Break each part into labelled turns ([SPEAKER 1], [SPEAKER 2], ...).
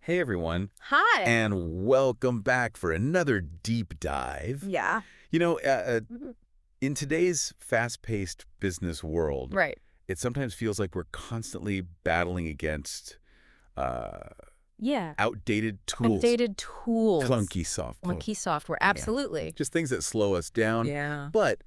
[SPEAKER 1] Hey everyone,
[SPEAKER 2] Hi.
[SPEAKER 1] and welcome back for another deep dive.
[SPEAKER 2] Yeah.
[SPEAKER 1] You know,
[SPEAKER 2] Mhm.
[SPEAKER 1] in today's fast-paced business world,
[SPEAKER 2] Right.
[SPEAKER 1] it sometimes feels like we're constantly battling against uh,
[SPEAKER 2] Yeah.
[SPEAKER 1] outdated tools,
[SPEAKER 2] Outdated tools.
[SPEAKER 1] clunky
[SPEAKER 2] Software.
[SPEAKER 1] yeah,
[SPEAKER 2] Absolutely.
[SPEAKER 1] just things that slow us down.
[SPEAKER 2] Yeah.
[SPEAKER 1] But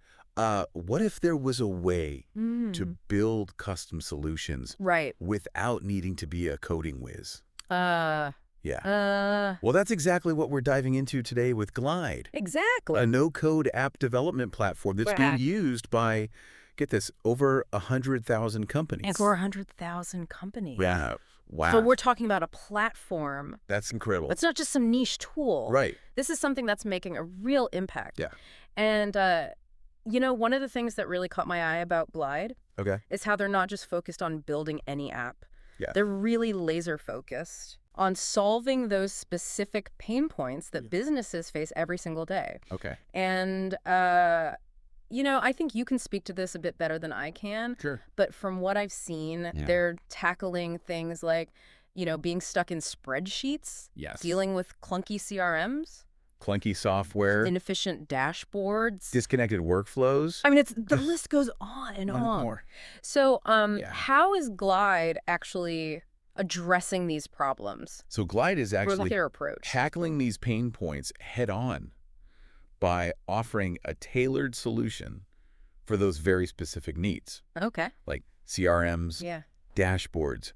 [SPEAKER 1] what if there was a way to
[SPEAKER 2] Mm.
[SPEAKER 1] build custom solutions
[SPEAKER 2] Right.
[SPEAKER 1] without needing to be a coding whiz?
[SPEAKER 2] Uh,
[SPEAKER 1] Yeah.
[SPEAKER 2] uh,
[SPEAKER 1] Well, that's exactly what we're diving into today with Glide,
[SPEAKER 2] exactly.
[SPEAKER 1] a no-code app development platform that's being
[SPEAKER 2] Right.
[SPEAKER 1] used by, get this, over 100,000 companies.
[SPEAKER 2] And for 100,000 companies.
[SPEAKER 1] Yeah. Wow.
[SPEAKER 2] So we're talking about a platform.
[SPEAKER 1] That's incredible.
[SPEAKER 2] It's not just some niche tool.
[SPEAKER 1] Right.
[SPEAKER 2] This is something that's making a real impact.
[SPEAKER 1] Yeah.
[SPEAKER 2] And, one of the things that really caught my eye about Glide
[SPEAKER 1] Okay.
[SPEAKER 2] is how they're not just focused on building any app.
[SPEAKER 1] Yeah.
[SPEAKER 2] They're really laser focused on solving those specific pain points that businesses face every single day.
[SPEAKER 1] Okay.
[SPEAKER 2] And, I think you can speak to this a bit better than I can.
[SPEAKER 1] Sure.
[SPEAKER 2] But from what I've seen, they're tackling things like, being stuck in spreadsheets,
[SPEAKER 1] Yes.
[SPEAKER 2] dealing with clunky CRMs,
[SPEAKER 1] Clunky software,
[SPEAKER 2] inefficient dashboards.
[SPEAKER 1] disconnected workflows.
[SPEAKER 2] I mean, the list goes on and on.
[SPEAKER 1] More.
[SPEAKER 2] So,
[SPEAKER 1] Yeah.
[SPEAKER 2] how is Glide actually addressing these problems?
[SPEAKER 1] So Glide is
[SPEAKER 2] What's
[SPEAKER 1] actually
[SPEAKER 2] their approach?
[SPEAKER 1] tackling these pain points head on by offering a tailored solution for those very specific needs,
[SPEAKER 2] Okay.
[SPEAKER 1] like CRMs,
[SPEAKER 2] Yeah.
[SPEAKER 1] dashboards,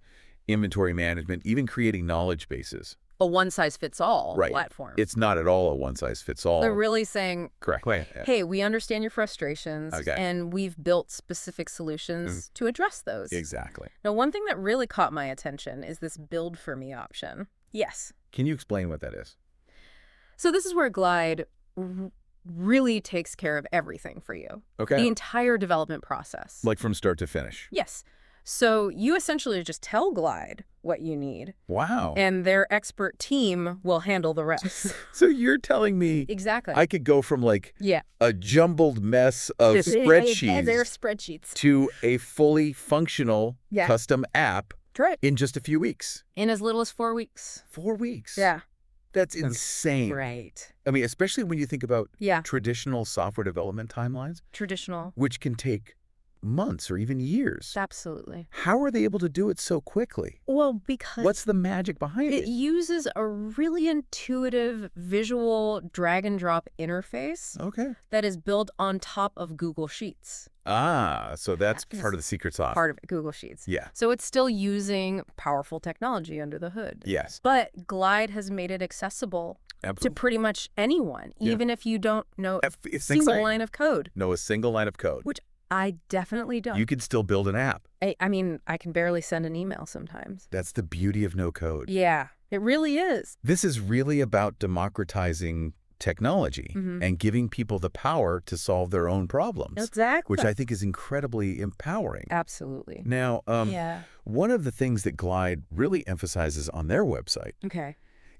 [SPEAKER 1] inventory management, even creating knowledge bases.
[SPEAKER 2] A one-size-fits-all
[SPEAKER 1] Right.
[SPEAKER 2] platform.
[SPEAKER 1] It's not at all a one-size-fits-all.
[SPEAKER 2] They're really saying,
[SPEAKER 1] Correct.
[SPEAKER 2] hey, we understand your frustrations,
[SPEAKER 1] Okay.
[SPEAKER 2] and we've built specific solutions to address those.
[SPEAKER 1] Exactly.
[SPEAKER 2] Now, one thing that really caught my attention is this Build for Me option. Yes.
[SPEAKER 1] Can you explain what that is?
[SPEAKER 2] So this is where Glide really takes care of everything for you.
[SPEAKER 1] Okay.
[SPEAKER 2] The entire development process.
[SPEAKER 1] Like from start to finish.
[SPEAKER 2] Yes. So you essentially just tell Glide what you need,
[SPEAKER 1] Wow.
[SPEAKER 2] and their expert team will handle the rest.
[SPEAKER 1] So you're telling me
[SPEAKER 2] Exactly.
[SPEAKER 1] I could go from like
[SPEAKER 2] Yeah.
[SPEAKER 1] a jumbled mess of
[SPEAKER 2] They're
[SPEAKER 1] spreadsheets
[SPEAKER 2] spreadsheets.
[SPEAKER 1] to a fully functional
[SPEAKER 2] Yeah.
[SPEAKER 1] custom app
[SPEAKER 2] Right.
[SPEAKER 1] in just a few weeks.
[SPEAKER 2] In as little as 4 weeks.
[SPEAKER 1] 4 weeks.
[SPEAKER 2] Yeah.
[SPEAKER 1] That's insane.
[SPEAKER 2] Right.
[SPEAKER 1] I mean, especially when you think about
[SPEAKER 2] Yeah.
[SPEAKER 1] traditional software development timelines,
[SPEAKER 2] Traditional.
[SPEAKER 1] which can take months or even years.
[SPEAKER 2] Absolutely.
[SPEAKER 1] How are they able to do it so quickly?
[SPEAKER 2] Well, because
[SPEAKER 1] What's the magic behind
[SPEAKER 2] it
[SPEAKER 1] it?
[SPEAKER 2] uses a really intuitive visual drag and drop interface
[SPEAKER 1] Okay.
[SPEAKER 2] that is built on top of Google Sheets.
[SPEAKER 1] So that's
[SPEAKER 2] That
[SPEAKER 1] part
[SPEAKER 2] is
[SPEAKER 1] of the secret sauce.
[SPEAKER 2] Part of it, Google Sheets.
[SPEAKER 1] Yeah.
[SPEAKER 2] So it's still using powerful technology under the hood.
[SPEAKER 1] Yes.
[SPEAKER 2] But Glide has made it accessible to
[SPEAKER 1] Absolutely.
[SPEAKER 2] pretty much anyone,
[SPEAKER 1] Yeah.
[SPEAKER 2] even if you don't know a
[SPEAKER 1] It's
[SPEAKER 2] single
[SPEAKER 1] insane.
[SPEAKER 2] line of code,
[SPEAKER 1] Know a single line of code.
[SPEAKER 2] which I definitely don't.
[SPEAKER 1] You could still build an app.
[SPEAKER 2] I mean, I can barely send an email sometimes.
[SPEAKER 1] That's the beauty of no code.
[SPEAKER 2] Yeah, it really is.
[SPEAKER 1] This is really about democratizing technology and giving people the power to solve their own problems,
[SPEAKER 2] Exactly.
[SPEAKER 1] which I think is incredibly empowering.
[SPEAKER 2] Absolutely.
[SPEAKER 1] Now,
[SPEAKER 2] Yeah.
[SPEAKER 1] one of the things that Glide really emphasizes on their website
[SPEAKER 2] Okay.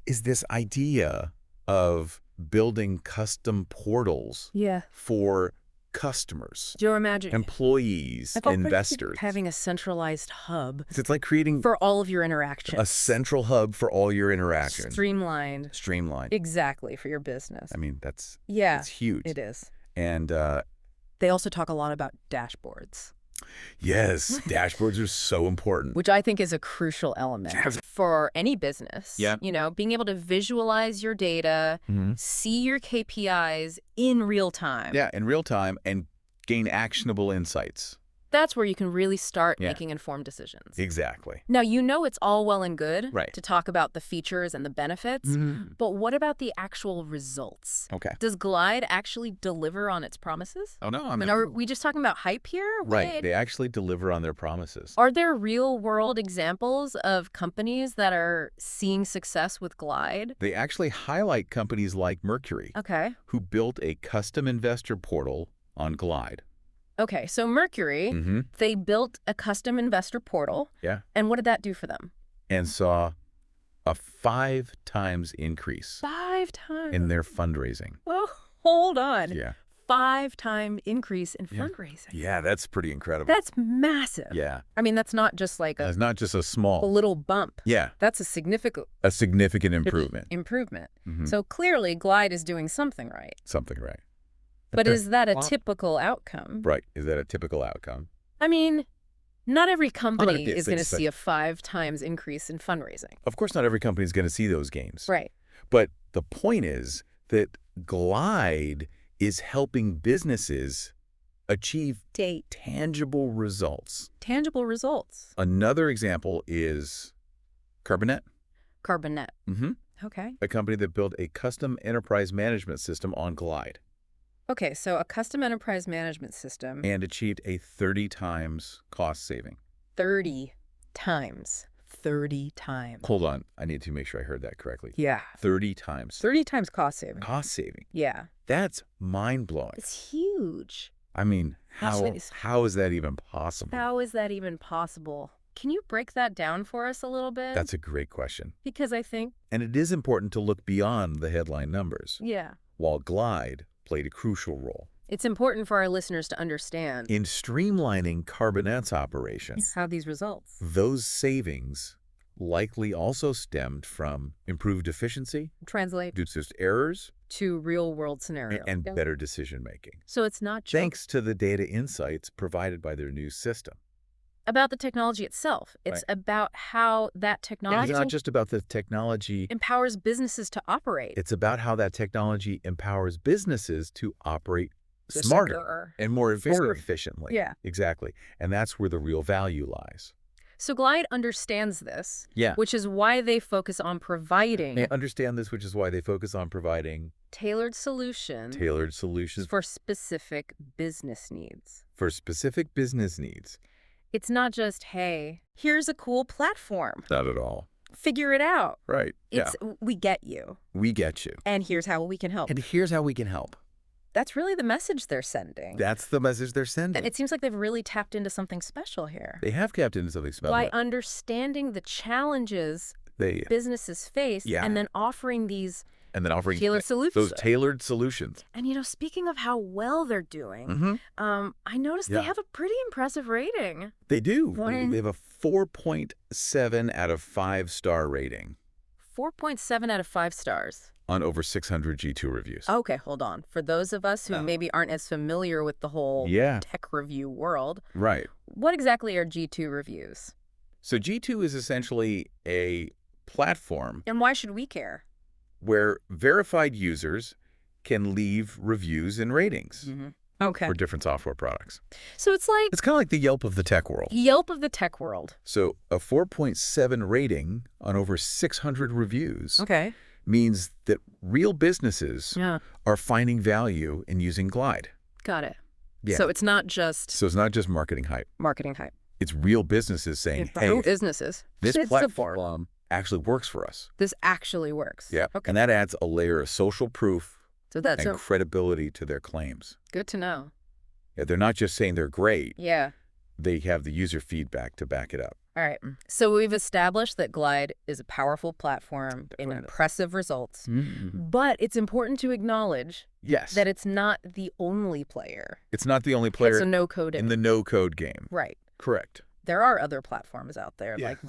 [SPEAKER 1] is this idea of building custom portals
[SPEAKER 2] Yeah.
[SPEAKER 1] for customers,
[SPEAKER 2] Joe, imagine
[SPEAKER 1] employees,
[SPEAKER 2] I thought
[SPEAKER 1] investors.
[SPEAKER 2] having a centralized hub
[SPEAKER 1] So it's like creating
[SPEAKER 2] for all of your interactions.
[SPEAKER 1] a central hub for all your interactions.
[SPEAKER 2] Streamlined.
[SPEAKER 1] Streamlined.
[SPEAKER 2] Exactly, for your business.
[SPEAKER 1] I mean, that's huge.
[SPEAKER 2] It is.
[SPEAKER 1] And
[SPEAKER 2] They also talk a lot about dashboards,
[SPEAKER 1] yes, dashboards are so important.
[SPEAKER 2] which I think is a crucial element for any business.
[SPEAKER 1] Yeah.
[SPEAKER 2] Being able to visualize your data, see your KPIs in real time.
[SPEAKER 1] Yeah, in real time and gain actionable insights.
[SPEAKER 2] That's where you can really start
[SPEAKER 1] Yeah.
[SPEAKER 2] making informed decisions.
[SPEAKER 1] Exactly.
[SPEAKER 2] Now, it's all well and good
[SPEAKER 1] Right.
[SPEAKER 2] to talk about the features and the benefits, but what about the actual results?
[SPEAKER 1] Okay.
[SPEAKER 2] Does Glide actually deliver on its promises?
[SPEAKER 1] Oh, no,
[SPEAKER 2] I mean, are we just talking about hype here?
[SPEAKER 1] right.
[SPEAKER 2] Wait.
[SPEAKER 1] They actually deliver on their promises.
[SPEAKER 2] Are there real-world examples of companies that are seeing success with Glide?
[SPEAKER 1] They actually highlight companies like Mercury,
[SPEAKER 2] Okay.
[SPEAKER 1] who built a custom investor portal on Glide.
[SPEAKER 2] Okay, so Mercury, they built a custom investor portal.
[SPEAKER 1] Yeah.
[SPEAKER 2] And what did that do for them?
[SPEAKER 1] And saw a 5 times increase
[SPEAKER 2] 5 times.
[SPEAKER 1] in their fundraising.
[SPEAKER 2] Oh, hold on.
[SPEAKER 1] Yeah.
[SPEAKER 2] 5-time increase in
[SPEAKER 1] Yeah.
[SPEAKER 2] fundraising.
[SPEAKER 1] Yeah, that's pretty incredible.
[SPEAKER 2] That's massive.
[SPEAKER 1] Yeah.
[SPEAKER 2] I mean, that's not just like
[SPEAKER 1] It's
[SPEAKER 2] a
[SPEAKER 1] not just a small.
[SPEAKER 2] little bump.
[SPEAKER 1] Yeah.
[SPEAKER 2] That's a significant
[SPEAKER 1] A significant improvement.
[SPEAKER 2] improvement. So clearly, Glide is doing something right.
[SPEAKER 1] Something right.
[SPEAKER 2] But is that a typical outcome?
[SPEAKER 1] Right. Is that a typical outcome?
[SPEAKER 2] I mean, not every company
[SPEAKER 1] yes,
[SPEAKER 2] is going to
[SPEAKER 1] it's like-
[SPEAKER 2] see a 5 times increase in fundraising.
[SPEAKER 1] Of course, not every company is going to see those gains.
[SPEAKER 2] Right.
[SPEAKER 1] But the point is that Glide is helping businesses achieve tangible results.
[SPEAKER 2] Tangible results.
[SPEAKER 1] Another example is Carbonet.
[SPEAKER 2] Carbonet.
[SPEAKER 1] Mm-hmm.
[SPEAKER 2] Okay.
[SPEAKER 1] A company that built a custom enterprise management system on Glide
[SPEAKER 2] Okay, so a custom enterprise management system,
[SPEAKER 1] and achieved a 30 times cost saving.
[SPEAKER 2] 30 times. 30 times.
[SPEAKER 1] Hold on. I need to make sure I heard that correctly.
[SPEAKER 2] Yeah.
[SPEAKER 1] 30 times
[SPEAKER 2] 30 times cost saving.
[SPEAKER 1] cost saving.
[SPEAKER 2] Yeah.
[SPEAKER 1] That's mind-blowing.
[SPEAKER 2] It's huge.
[SPEAKER 1] I mean, how
[SPEAKER 2] That's-
[SPEAKER 1] is that even possible?
[SPEAKER 2] How is that even possible? Can you break that down for us a little bit?
[SPEAKER 1] That's a great question.
[SPEAKER 2] Because I think,
[SPEAKER 1] And it is important to look beyond the headline numbers,
[SPEAKER 2] yeah,
[SPEAKER 1] while Glide played a crucial role
[SPEAKER 2] it's important for our listeners to understand
[SPEAKER 1] in streamlining Carbonet's operations.
[SPEAKER 2] how these results
[SPEAKER 1] Those savings likely also stemmed from improved efficiency,
[SPEAKER 2] translate
[SPEAKER 1] reduced errors,
[SPEAKER 2] to real-world scenarios.
[SPEAKER 1] and better decision-making,
[SPEAKER 2] So it's not just
[SPEAKER 1] thanks to the data insights provided by their new system.
[SPEAKER 2] about the technology itself. It's about how that technology
[SPEAKER 1] It's not just about the technology.
[SPEAKER 2] empowers businesses to operate.
[SPEAKER 1] It's about how that technology empowers businesses to operate smarter and more efficiently.
[SPEAKER 2] Yeah.
[SPEAKER 1] Exactly. And that's where the real value lies.
[SPEAKER 2] So Glide understands this,
[SPEAKER 1] Yeah.
[SPEAKER 2] which is why they focus on providing
[SPEAKER 1] They understand this, which is why they focus on providing
[SPEAKER 2] tailored solutions
[SPEAKER 1] tailored solutions
[SPEAKER 2] for specific business needs.
[SPEAKER 1] for specific business needs.
[SPEAKER 2] It's not just, hey, here's a cool platform.
[SPEAKER 1] Not at all.
[SPEAKER 2] Figure it out.
[SPEAKER 1] Right.
[SPEAKER 2] It's we get you.
[SPEAKER 1] We get you.
[SPEAKER 2] And here's how we can help.
[SPEAKER 1] And here's how we can help.
[SPEAKER 2] That's really the message they're sending.
[SPEAKER 1] That's the message they're sending.
[SPEAKER 2] And it seems like they've really tapped into something special here.
[SPEAKER 1] They have kept into something special.
[SPEAKER 2] By understanding the challenges
[SPEAKER 1] They
[SPEAKER 2] businesses face
[SPEAKER 1] Yeah.
[SPEAKER 2] and then offering these
[SPEAKER 1] and then offering
[SPEAKER 2] tailored solutions.
[SPEAKER 1] those tailored solutions.
[SPEAKER 2] And, speaking of how well they're doing,
[SPEAKER 1] Mm-hmm.
[SPEAKER 2] I noticed
[SPEAKER 1] Yeah.
[SPEAKER 2] they have a pretty impressive rating.
[SPEAKER 1] They do.
[SPEAKER 2] When-
[SPEAKER 1] They have a 4.7 out of 5-star rating
[SPEAKER 2] 4.7 out of 5 stars.
[SPEAKER 1] on over 600 G2 reviews.
[SPEAKER 2] Okay, hold on. For those of us who
[SPEAKER 1] No.
[SPEAKER 2] maybe aren't as familiar with the whole
[SPEAKER 1] Yeah.
[SPEAKER 2] tech review world,
[SPEAKER 1] Right.
[SPEAKER 2] what exactly are G2 reviews?
[SPEAKER 1] So G2 is essentially a platform
[SPEAKER 2] And why should we care?
[SPEAKER 1] where verified users can leave reviews and ratings
[SPEAKER 2] Okay.
[SPEAKER 1] for different software products.
[SPEAKER 2] So it's like
[SPEAKER 1] It's kind of like the Yelp of the tech world.
[SPEAKER 2] Yelp of the tech world.
[SPEAKER 1] So a 4.7 rating on over 600 reviews
[SPEAKER 2] Okay.
[SPEAKER 1] means that real businesses
[SPEAKER 2] Yeah.
[SPEAKER 1] are finding value in using Glide.
[SPEAKER 2] Got it.
[SPEAKER 1] Yeah.
[SPEAKER 2] So it's not just
[SPEAKER 1] So it's not just marketing hype.
[SPEAKER 2] marketing hype.
[SPEAKER 1] It's real businesses saying,
[SPEAKER 2] It's
[SPEAKER 1] hey,
[SPEAKER 2] businesses.
[SPEAKER 1] this
[SPEAKER 2] It's support.
[SPEAKER 1] platform actually works for us.
[SPEAKER 2] This actually works.
[SPEAKER 1] Yeah.
[SPEAKER 2] Okay.
[SPEAKER 1] And that adds a layer of social proof
[SPEAKER 2] So that's
[SPEAKER 1] and credibility to their claims.
[SPEAKER 2] good to know.
[SPEAKER 1] Yeah, they're not just saying they're great.
[SPEAKER 2] Yeah.
[SPEAKER 1] They have the user feedback to back it up.
[SPEAKER 2] All right. So we've established that Glide is a powerful platform in
[SPEAKER 1] Definitely.
[SPEAKER 2] impressive results.
[SPEAKER 1] Mm-hmm.
[SPEAKER 2] But it's important to acknowledge
[SPEAKER 1] Yes.
[SPEAKER 2] that it's not the only player.
[SPEAKER 1] It's not the only
[SPEAKER 2] It's
[SPEAKER 1] player
[SPEAKER 2] a no-code
[SPEAKER 1] in the no-code game.
[SPEAKER 2] Right.
[SPEAKER 1] Correct.
[SPEAKER 2] There are other platforms out there like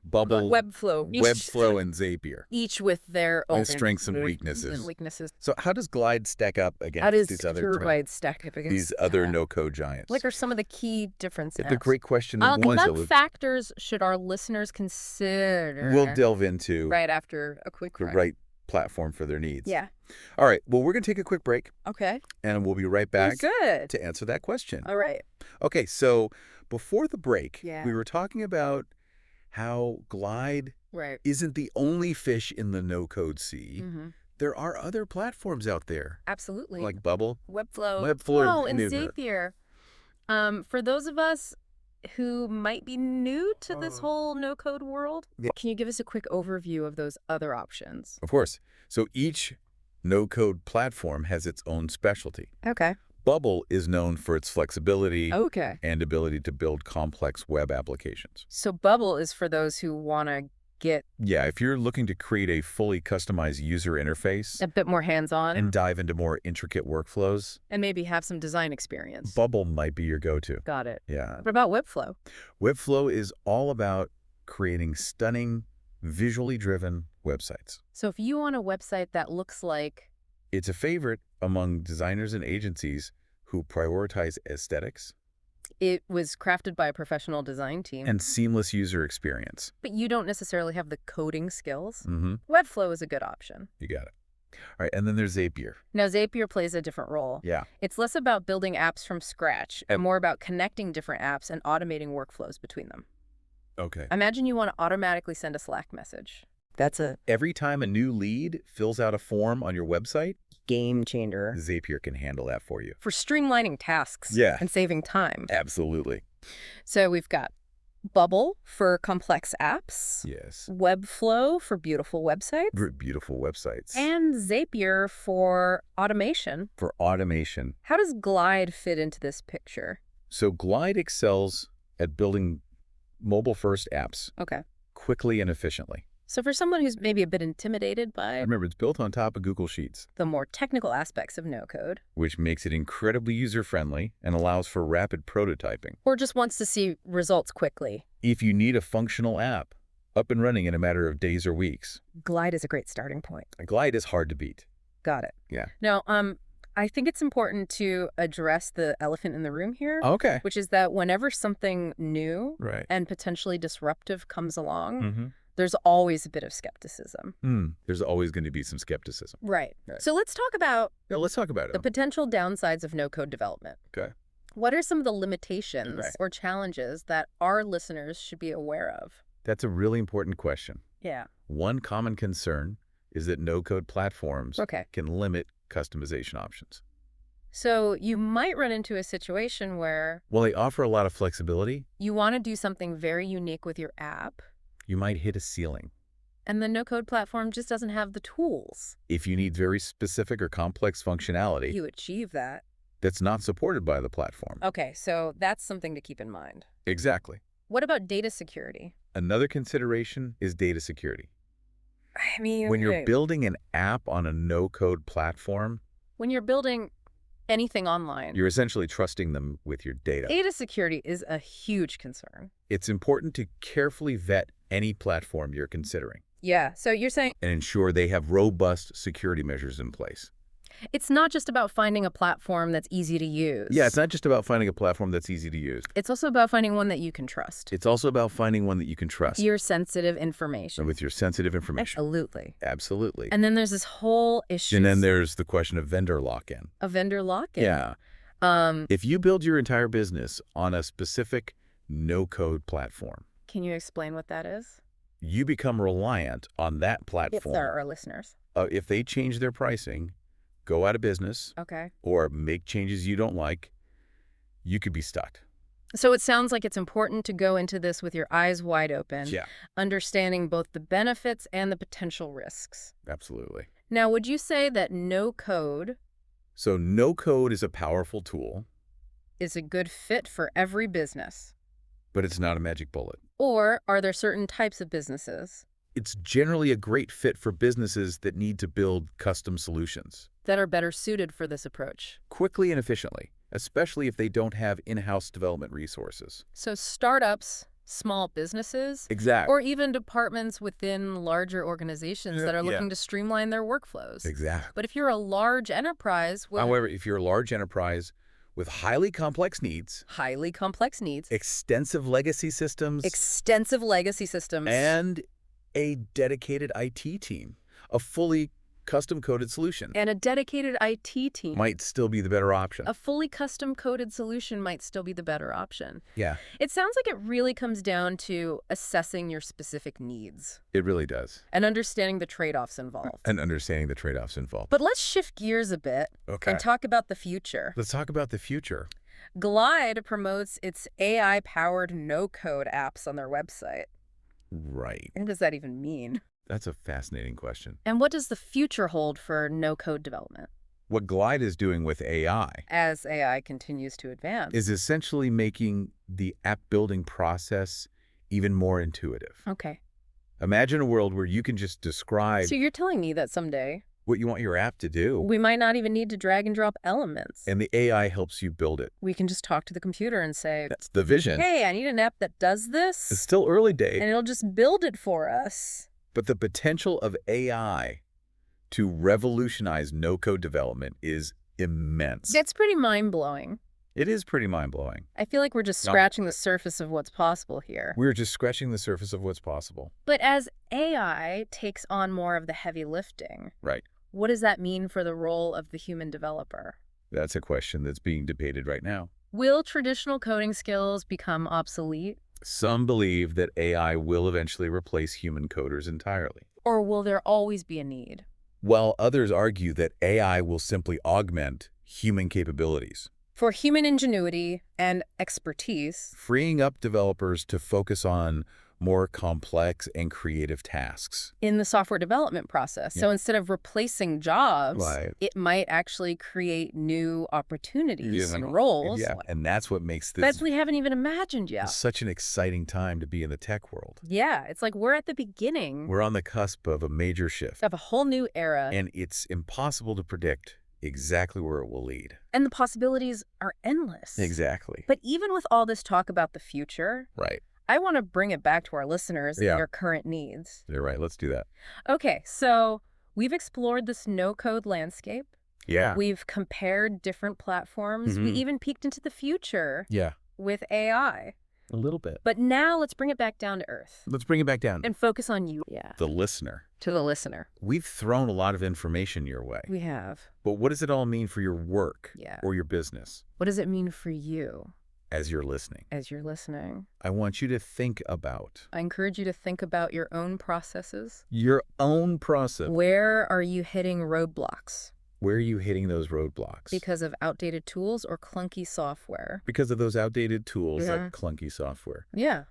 [SPEAKER 1] Bubble,
[SPEAKER 2] Webflow,
[SPEAKER 1] Webflow, and Zapier.
[SPEAKER 2] each with their own
[SPEAKER 1] strengths and weaknesses.
[SPEAKER 2] weaknesses.
[SPEAKER 1] So how does Glide stack up
[SPEAKER 2] How
[SPEAKER 1] against
[SPEAKER 2] does
[SPEAKER 1] these other
[SPEAKER 2] Glide stack up against
[SPEAKER 1] these other no-code giants?
[SPEAKER 2] Like, are some of the key differences?
[SPEAKER 1] It's a great question.
[SPEAKER 2] And
[SPEAKER 1] Ones that
[SPEAKER 2] what factors should our listeners consider?
[SPEAKER 1] we'll delve into
[SPEAKER 2] right after a quick
[SPEAKER 1] the
[SPEAKER 2] break.
[SPEAKER 1] right platform for their needs.
[SPEAKER 2] Yeah.
[SPEAKER 1] All right. Well, we're going to take a quick break,
[SPEAKER 2] Okay.
[SPEAKER 1] and we'll be right back
[SPEAKER 2] Good.
[SPEAKER 1] to answer that question.
[SPEAKER 2] All right.
[SPEAKER 1] Okay. So before the break,
[SPEAKER 2] Yeah.
[SPEAKER 1] we were talking about how Glide
[SPEAKER 2] Right.
[SPEAKER 1] isn't the only fish in the no-code sea.
[SPEAKER 2] Mm-hmm.
[SPEAKER 1] There are other platforms out there,
[SPEAKER 2] Absolutely.
[SPEAKER 1] like Bubble.
[SPEAKER 2] Webflow.
[SPEAKER 1] Webflow
[SPEAKER 2] and
[SPEAKER 1] and
[SPEAKER 2] Zapier. For those of us who might be new to this whole no-code world,
[SPEAKER 1] Yeah.
[SPEAKER 2] can you give us a quick overview of those other options?
[SPEAKER 1] Of course. So each no-code platform has its own specialty.
[SPEAKER 2] Okay.
[SPEAKER 1] Bubble is known for its flexibility
[SPEAKER 2] Okay.
[SPEAKER 1] and ability to build complex web applications.
[SPEAKER 2] So Bubble is for those who want to get
[SPEAKER 1] Yeah, if you're looking to create a fully customized user interface
[SPEAKER 2] a bit more hands-on
[SPEAKER 1] and dive into more intricate workflows,
[SPEAKER 2] and maybe have some design experience.
[SPEAKER 1] Bubble might be your go-to.
[SPEAKER 2] Got it.
[SPEAKER 1] Yeah.
[SPEAKER 2] What about Webflow?
[SPEAKER 1] Webflow is all about creating stunning, visually driven websites.
[SPEAKER 2] So if you want a website that looks like,
[SPEAKER 1] It's a favorite among designers and agencies who prioritize aesthetics
[SPEAKER 2] it was crafted by a professional design team,
[SPEAKER 1] and seamless user experience.
[SPEAKER 2] but you don't necessarily have the coding skills,
[SPEAKER 1] Mm-hmm.
[SPEAKER 2] Webflow is a good option.
[SPEAKER 1] You got it. All right, and then there's Zapier.
[SPEAKER 2] Now, Zapier plays a different role.
[SPEAKER 1] Yeah.
[SPEAKER 2] It's less about building apps from scratch and more about connecting different apps and automating workflows between them.
[SPEAKER 1] Okay.
[SPEAKER 2] Imagine you want to automatically send a Slack message. That's a
[SPEAKER 1] Every time a new lead fills out a form on your website,
[SPEAKER 2] game changer
[SPEAKER 1] Zapier can handle that for you.
[SPEAKER 2] for streamlining tasks
[SPEAKER 1] Yeah.
[SPEAKER 2] and saving time.
[SPEAKER 1] Absolutely.
[SPEAKER 2] So we've got Bubble for complex apps,
[SPEAKER 1] Yes.
[SPEAKER 2] Webflow for beautiful websites,
[SPEAKER 1] Beautiful websites.
[SPEAKER 2] and Zapier for automation.
[SPEAKER 1] For automation.
[SPEAKER 2] How does Glide fit into this picture?
[SPEAKER 1] So Glide excels at building mobile-first apps
[SPEAKER 2] Okay.
[SPEAKER 1] quickly and efficiently.
[SPEAKER 2] So for someone who's maybe a bit intimidated by
[SPEAKER 1] Remember, it's built on top of Google Sheets,
[SPEAKER 2] the more technical aspects of no-code,
[SPEAKER 1] which makes it incredibly user-friendly and allows for rapid prototyping.
[SPEAKER 2] or just wants to see results quickly,
[SPEAKER 1] If you need a functional app up and running in a matter of days or weeks,
[SPEAKER 2] Glide is a great starting point.
[SPEAKER 1] Glide is hard to beat.
[SPEAKER 2] Got it.
[SPEAKER 1] Yeah.
[SPEAKER 2] Now, I think it's important to address the elephant in the room here,
[SPEAKER 1] Okay.
[SPEAKER 2] which is that whenever something new
[SPEAKER 1] Right.
[SPEAKER 2] and potentially disruptive comes along,
[SPEAKER 1] Mm-hmm.
[SPEAKER 2] there's always a bit of skepticism.
[SPEAKER 1] There's always going to be some skepticism.
[SPEAKER 2] Right.
[SPEAKER 1] Right.
[SPEAKER 2] So let's talk about
[SPEAKER 1] Yeah, let's talk about
[SPEAKER 2] the
[SPEAKER 1] it.
[SPEAKER 2] potential downsides of no-code development.
[SPEAKER 1] Okay.
[SPEAKER 2] What are some of the limitations
[SPEAKER 1] Right.
[SPEAKER 2] or challenges that our listeners should be aware of?
[SPEAKER 1] That's a really important question.
[SPEAKER 2] Yeah.
[SPEAKER 1] One common concern is that no-code platforms
[SPEAKER 2] Okay.
[SPEAKER 1] can limit customization options.
[SPEAKER 2] So you might run into a situation where
[SPEAKER 1] While they offer a lot of flexibility,
[SPEAKER 2] you want to do something very unique with your app,
[SPEAKER 1] you might hit a ceiling.
[SPEAKER 2] and the no-code platform just doesn't have the tools.
[SPEAKER 1] If you need very specific or complex functionality
[SPEAKER 2] You achieve that.
[SPEAKER 1] that's not supported by the platform.
[SPEAKER 2] Okay, so that's something to keep in mind.
[SPEAKER 1] Exactly.
[SPEAKER 2] What about data security?
[SPEAKER 1] Another consideration is data security.
[SPEAKER 2] I mean,
[SPEAKER 1] When you're building an app on a no-code platform,
[SPEAKER 2] when you're building anything online,
[SPEAKER 1] you're essentially trusting them with your data.
[SPEAKER 2] data security is a huge concern.
[SPEAKER 1] It's important to carefully vet any platform you're considering
[SPEAKER 2] Yeah, so you're saying
[SPEAKER 1] and ensure they have robust security measures in place.
[SPEAKER 2] it's not just about finding a platform that's easy to use.
[SPEAKER 1] Yeah, it's not just about finding a platform that's easy to use.
[SPEAKER 2] It's also about finding one that you can trust.
[SPEAKER 1] It's also about finding one that you can trust
[SPEAKER 2] Your sensitive information.
[SPEAKER 1] with your sensitive information.
[SPEAKER 2] Absolutely.
[SPEAKER 1] Absolutely.
[SPEAKER 2] And then there's this whole issue
[SPEAKER 1] And then there's the question of vendor lock-in.
[SPEAKER 2] of vendor lock-in.
[SPEAKER 1] Yeah. If you build your entire business on a specific no-code platform,
[SPEAKER 2] Can you explain what that is?
[SPEAKER 1] you become reliant on that
[SPEAKER 2] If
[SPEAKER 1] platform.
[SPEAKER 2] there are listeners.
[SPEAKER 1] If they change their pricing, go out of business,
[SPEAKER 2] Okay.
[SPEAKER 1] or make changes you don't like, you could be stuck.
[SPEAKER 2] So it sounds like it's important to go into this with your eyes wide open,
[SPEAKER 1] Yeah,
[SPEAKER 2] understanding both the benefits and the potential risks.
[SPEAKER 1] absolutely.
[SPEAKER 2] Now, would you say that no code
[SPEAKER 1] So no-code is a powerful tool,
[SPEAKER 2] is a good fit for every business?
[SPEAKER 1] but it's not a magic bullet.
[SPEAKER 2] Or are there certain types of businesses
[SPEAKER 1] It's generally a great fit for businesses that need to build custom solutions
[SPEAKER 2] that are better suited for this approach?
[SPEAKER 1] quickly and efficiently, especially if they don't have in-house development resources.
[SPEAKER 2] So startups, small businesses,
[SPEAKER 1] Exactly.
[SPEAKER 2] or even departments within larger organizations that are
[SPEAKER 1] Yeah.
[SPEAKER 2] looking to streamline their workflows.
[SPEAKER 1] Exactly.
[SPEAKER 2] But if you're a large enterprise with
[SPEAKER 1] However, if you're a large enterprise with highly complex needs,
[SPEAKER 2] highly complex needs,
[SPEAKER 1] extensive legacy systems,
[SPEAKER 2] extensive legacy systems,
[SPEAKER 1] and a dedicated IT team, a fully custom-coded solution
[SPEAKER 2] and a dedicated IT team,
[SPEAKER 1] might still be the better option.
[SPEAKER 2] a fully custom-coded solution might still be the better option.
[SPEAKER 1] Yeah,
[SPEAKER 2] It sounds like it really comes down to assessing your specific needs
[SPEAKER 1] it really does.
[SPEAKER 2] and understanding the trade-offs involved.
[SPEAKER 1] And understanding the trade-offs involved.
[SPEAKER 2] But let's shift gears a bit
[SPEAKER 1] Okay.
[SPEAKER 2] and talk about the future.
[SPEAKER 1] Let's talk about the future.
[SPEAKER 2] Glide promotes its AI-powered no-code apps on their website.
[SPEAKER 1] Right.
[SPEAKER 2] What does that even mean?
[SPEAKER 1] That's a fascinating question.
[SPEAKER 2] And what does the future hold for no-code development
[SPEAKER 1] What Glide is doing with AI
[SPEAKER 2] as AI continues to advance?
[SPEAKER 1] is essentially making the app building process even more intuitive.
[SPEAKER 2] Okay.
[SPEAKER 1] Imagine a world where you can just describe
[SPEAKER 2] So you're telling me that someday
[SPEAKER 1] what you want your app to do,
[SPEAKER 2] we might not even need to drag and drop elements.
[SPEAKER 1] and the AI helps you build it.
[SPEAKER 2] We can just talk to the computer and say,
[SPEAKER 1] That's the vision.
[SPEAKER 2] hey, I need an app that does
[SPEAKER 1] It's
[SPEAKER 2] this,
[SPEAKER 1] still early days,
[SPEAKER 2] and it'll just build it for us.
[SPEAKER 1] but the potential of AI to revolutionize no-code development is immense.
[SPEAKER 2] It's pretty mind-blowing.
[SPEAKER 1] It is pretty mind-blowing.
[SPEAKER 2] I feel like we're just
[SPEAKER 1] No.
[SPEAKER 2] scratching the surface of what's possible here.
[SPEAKER 1] We're just scratching the surface of what's possible.
[SPEAKER 2] But as AI takes on more of the heavy lifting,
[SPEAKER 1] Right.
[SPEAKER 2] what does that mean for the role of the human developer?
[SPEAKER 1] That's a question that's being debated right now.
[SPEAKER 2] Will traditional coding skills become obsolete?
[SPEAKER 1] Some believe that AI will eventually replace human coders entirely,
[SPEAKER 2] Or will there always be a need?
[SPEAKER 1] while others argue that AI will simply augment human capabilities,
[SPEAKER 2] For human ingenuity and expertise,
[SPEAKER 1] freeing up developers to focus on more complex and creative tasks.
[SPEAKER 2] in the software development process. So instead of replacing jobs,
[SPEAKER 1] Right.
[SPEAKER 2] it might actually create new opportunities
[SPEAKER 1] Yeah,
[SPEAKER 2] and roles
[SPEAKER 1] Yeah, and that's what makes
[SPEAKER 2] that
[SPEAKER 1] this
[SPEAKER 2] we haven't even imagined yet.
[SPEAKER 1] such an exciting time to be in the tech world.
[SPEAKER 2] Yeah, it's like we're at the beginning
[SPEAKER 1] We're on the cusp of a major shift,
[SPEAKER 2] of a whole new era,
[SPEAKER 1] and it's impossible to predict exactly where it will lead.
[SPEAKER 2] and the possibilities are endless.
[SPEAKER 1] Exactly.
[SPEAKER 2] But even with all this talk about the future,
[SPEAKER 1] Right.
[SPEAKER 2] I want to bring it back to our listeners
[SPEAKER 1] Yeah.
[SPEAKER 2] and their current needs.
[SPEAKER 1] You're right. Let's do that.
[SPEAKER 2] Okay, so we've explored this no-code landscape.
[SPEAKER 1] Yeah.
[SPEAKER 2] We've compared different platforms. We
[SPEAKER 1] Mhm.
[SPEAKER 2] even peeked into the future
[SPEAKER 1] Yeah.
[SPEAKER 2] with AI.
[SPEAKER 1] A little bit.
[SPEAKER 2] But now let's bring it back down to earth
[SPEAKER 1] Let's bring it back down.
[SPEAKER 2] and focus on you. Yeah.
[SPEAKER 1] The listener.
[SPEAKER 2] To the listener.
[SPEAKER 1] We've thrown a lot of information your way.
[SPEAKER 2] We have.
[SPEAKER 1] But what does it all mean for your work
[SPEAKER 2] Yeah.
[SPEAKER 1] or your business
[SPEAKER 2] What does it mean for you
[SPEAKER 1] as you're listening?
[SPEAKER 2] as you're listening?
[SPEAKER 1] I want you to think about
[SPEAKER 2] I encourage you to think about your own processes.
[SPEAKER 1] your own process.
[SPEAKER 2] Where are you hitting roadblocks
[SPEAKER 1] Where are you hitting those roadblocks?
[SPEAKER 2] because of outdated tools or clunky software?
[SPEAKER 1] Because of those outdated tools
[SPEAKER 2] Yeah.
[SPEAKER 1] like clunky software.
[SPEAKER 2] Yeah.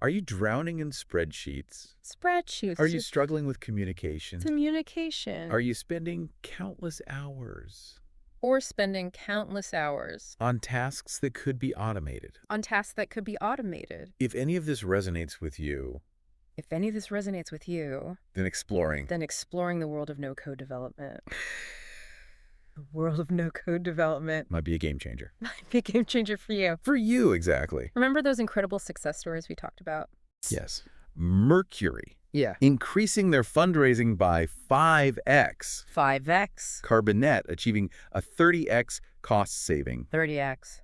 [SPEAKER 1] Are you drowning in spreadsheets?
[SPEAKER 2] Spreadsheets.
[SPEAKER 1] Are you struggling with communication?
[SPEAKER 2] communication?
[SPEAKER 1] Are you spending countless hours
[SPEAKER 2] or spending countless hours
[SPEAKER 1] on tasks that could be automated?
[SPEAKER 2] on tasks that could be automated?
[SPEAKER 1] If any of this resonates with you,
[SPEAKER 2] If any of this resonates with you,
[SPEAKER 1] then exploring
[SPEAKER 2] then exploring the world of no-code development. The world of no-code development
[SPEAKER 1] might be a game changer.
[SPEAKER 2] might be a game changer for you.
[SPEAKER 1] For you, exactly.
[SPEAKER 2] Remember those incredible success stories we talked about?
[SPEAKER 1] Yes. Mercury,
[SPEAKER 2] Yeah.
[SPEAKER 1] increasing their fundraising by 5x.
[SPEAKER 2] 5x,
[SPEAKER 1] Carbonet, achieving a 30x cost saving.
[SPEAKER 2] 30x.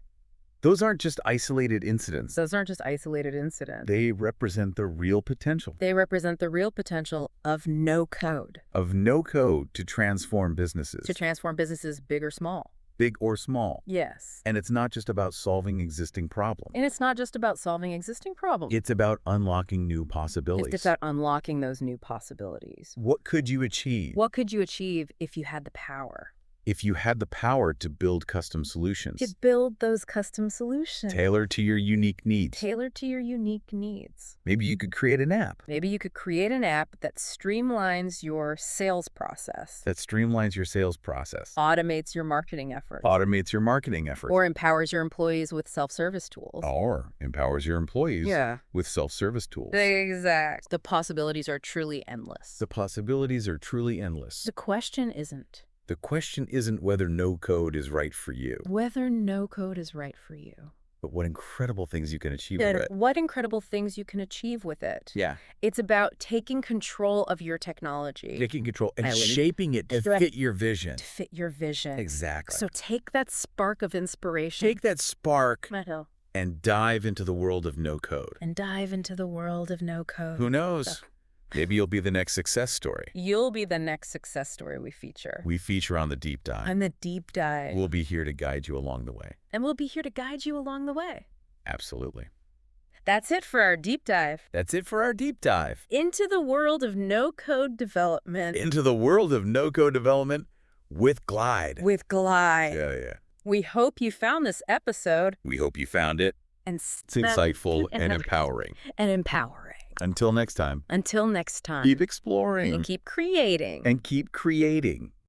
[SPEAKER 1] Those aren't just isolated incidents.
[SPEAKER 2] Those aren't just isolated incidents.
[SPEAKER 1] They represent the real potential
[SPEAKER 2] They represent the real potential of no code
[SPEAKER 1] of no code to transform businesses,
[SPEAKER 2] to transform businesses big or small.
[SPEAKER 1] big or small.
[SPEAKER 2] Yes.
[SPEAKER 1] And it's not just about solving existing problems.
[SPEAKER 2] And it's not just about solving existing problems.
[SPEAKER 1] It's about unlocking new possibilities.
[SPEAKER 2] It's about unlocking those new possibilities.
[SPEAKER 1] What could you achieve
[SPEAKER 2] What could you achieve if you had the power
[SPEAKER 1] if you had the power to build custom solutions
[SPEAKER 2] to build those custom solutions
[SPEAKER 1] tailored to your unique needs?
[SPEAKER 2] tailored to your unique needs?
[SPEAKER 1] Maybe you could create an app
[SPEAKER 2] Maybe you could create an app that streamlines your sales process,
[SPEAKER 1] that streamlines your sales process,
[SPEAKER 2] automates your marketing efforts,
[SPEAKER 1] automates your marketing efforts,
[SPEAKER 2] or empowers your employees with self-service tools.
[SPEAKER 1] or empowers your employees
[SPEAKER 2] Yeah.
[SPEAKER 1] with self-service tools.
[SPEAKER 2] Exact. The possibilities are truly endless.
[SPEAKER 1] The possibilities are truly endless.
[SPEAKER 2] The question isn't
[SPEAKER 1] The question isn't whether no code is right for you,
[SPEAKER 2] whether no code is right for you,
[SPEAKER 1] but what incredible things you can achieve with it.
[SPEAKER 2] what incredible things you can achieve with it.
[SPEAKER 1] Yeah.
[SPEAKER 2] It's about taking control of your technology
[SPEAKER 1] Taking control and
[SPEAKER 2] I would-
[SPEAKER 1] shaping it to
[SPEAKER 2] Correct.
[SPEAKER 1] fit your vision.
[SPEAKER 2] to fit your vision.
[SPEAKER 1] Exactly.
[SPEAKER 2] So take that spark of inspiration,
[SPEAKER 1] Take that spark
[SPEAKER 2] Metal,
[SPEAKER 1] and dive into the world of no code.
[SPEAKER 2] and dive into the world of no code.
[SPEAKER 1] Who knows? Maybe you'll be the next success story
[SPEAKER 2] You'll be the next success story we feature.
[SPEAKER 1] we feature on the deep dive.
[SPEAKER 2] I'm the deep dive.
[SPEAKER 1] We'll be here to guide you along the way.
[SPEAKER 2] And we'll be here to guide you along the way.
[SPEAKER 1] Absolutely.
[SPEAKER 2] That's it for our deep dive
[SPEAKER 1] That's it for our deep dive
[SPEAKER 2] into the world of no code development
[SPEAKER 1] into the world of no code development with Glide.
[SPEAKER 2] with Glide.
[SPEAKER 1] Yeah.
[SPEAKER 2] We hope you found this episode
[SPEAKER 1] We hope you found it.
[SPEAKER 2] and
[SPEAKER 1] It's insightful and empowering.
[SPEAKER 2] and empowering.
[SPEAKER 1] Until next time,
[SPEAKER 2] Until next time,
[SPEAKER 1] keep exploring
[SPEAKER 2] and keep creating.
[SPEAKER 1] and keep creating.